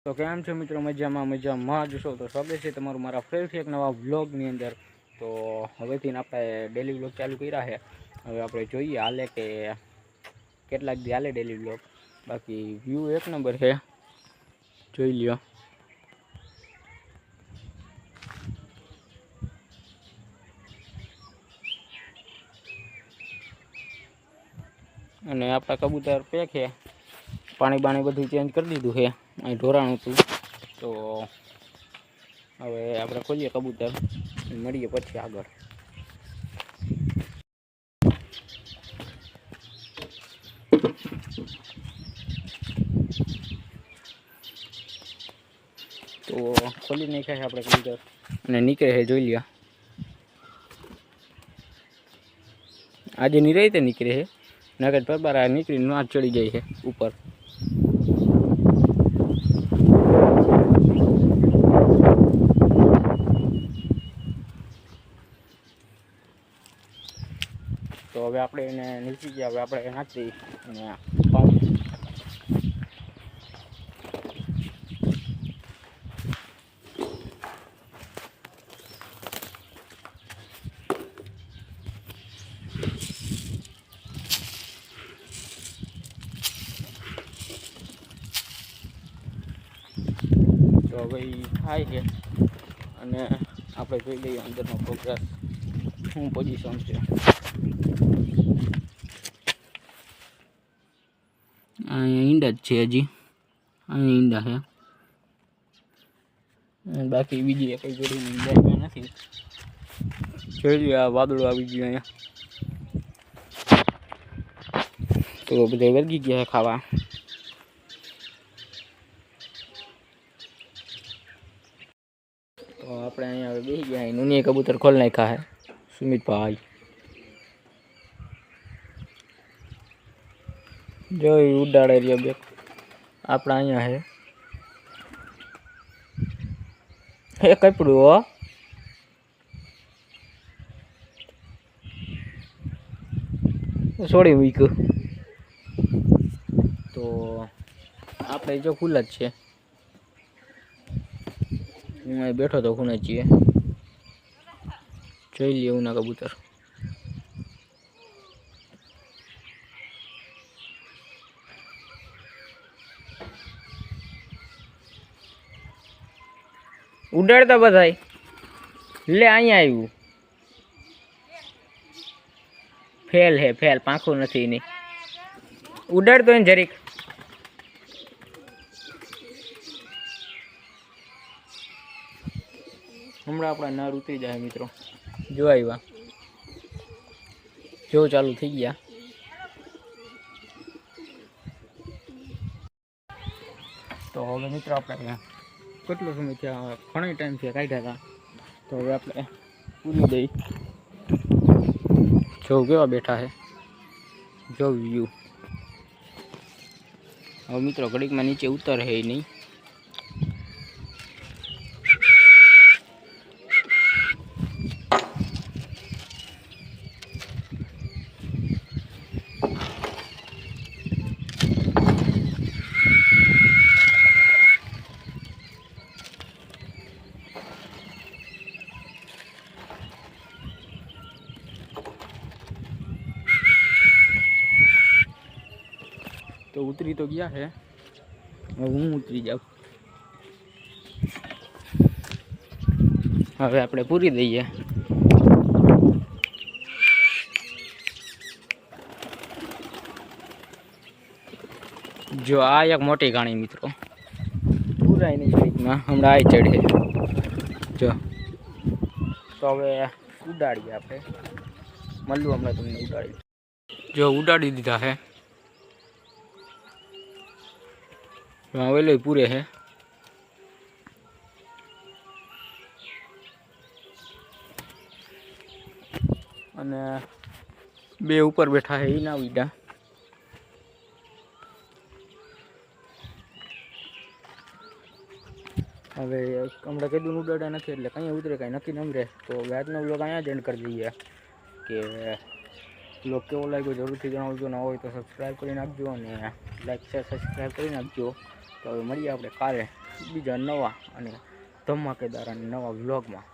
તો કેમ છો મિત્રો? મજામાં જશો તો સ્વાગત છે તમારું મારા ફરીથી એક નવા વ્લોગની અંદર। તો હવેથી આપણે ડેલી વ્લોગ ચાલુ કર્યા છે। હવે આપણે જોઈએ હાલે કે કેટલાક દી હાલે ડેલી વ્લોગ। બાકી વ્યૂ એક નંબર છે, જોઈ લ્યો। અને આપણા કબૂતર પેક છે, પાણી બાણી બધું ચેન્જ કરી દીધું છે। અહીં ઢોરાણું હતું તો હવે આપણે ખોલીએ કબૂતર, મળીએ પછી આગળ। તો ખોલી નાખ્યા છે આપણે કબૂતર અને નીકળે છે, જોઈ લ્યો। આજે નિરાતે નીકળે છે, નગર પરબારા નીકળીને નાચ ચડી જાય છે ઉપર। તો હવે આપણે એને નીચી ગયા, હવે આપણે નાખી અને તો હવે થાય છે અને આપણે જોઈ લઈએ અંદરનો પ્રોગ્રેસ, શું પોઝિશન છે। અહીંયા ઈંડા જ છે, હજી અહીંયા ઈંડા છે, બાકી બીજી કઈ જોડી ઈંડા નથી। જોઈ લો આ વાદળો આવી ગયું અહીંયા, તો બધા વર્ગી ગયા ખાવા। તો આપણે અહીંયા હવે બેસી ગયા, નૂની કબૂતર ખોલ નાખ્યા છે સુમિતભાઈ, જોઈ ઉડાડે રહ્યો બે આપણા અહીંયા હે કપડું હો, છોડી મૂક્યું। તો આપણે જો ખુલ્લ જ છે, હું અહીં બેઠો તો ખૂણે છીએ, જોઈ લઈએ ઉના કબૂતર। ઉડાડતા બધાય લે, અહીંયા આવ્યું ફેલ હે, ફેલ પાંખું નથી એની, ઉડાડતો ને જરીક। હમણાં આપણા નર ઉતરી જાય મિત્રો, જો આવ્યા, જો ચાલુ થઈ ગયા। તો હવે મિત્રો આપણે કેટલો સમય થયા, ઘણો ટાઈમ છે કાઢ્યા હતા, તો હવે આપણે પૂરી દઈ। જો કેવા બેઠા છે, જો વ્યૂ। હવે મિત્રો ઘડીકમાં નીચે ઉતર હે નહીં, તો ઉતરી તો ગયા છે, હવે હું ઉતરી જાઉં। હવે આપણે પૂરી દઈએ। જો આ એક મોટી ઘાણી મિત્રો, પૂરાય નહીં ઘડીકમાં, હમણાં આ ચડે જો। તો હવે ઉડાડીએ આપણે, મળવું હમણાં તમને ઉડાડી, જો ઉડાડી દીધા છે, આવેલો પૂરે છે। અને બે ઉપર બેઠા છે, એના વીડા। હવે હમણાં કીધું ઉડાડ્યા નથી એટલે કંઈ ઉતરે કાંઈ નક્કી ન રહે। તો આજનો વ્લોગ અહીંયા જ એન્ડ કરી દઈએ, કે વ્લોગ કેવો લાગ્યો જરૂરથી જણાવજો, ન હોય તો સબસ્ક્રાઈબ કરી નાખજો અને લાઈક શેર સબસ્ક્રાઈબ કરી નાખજો। તો હવે મળીએ આપણે કાલે। બીજા નવા અને ધમાકેદાર અને નવા વ્લોગમાં.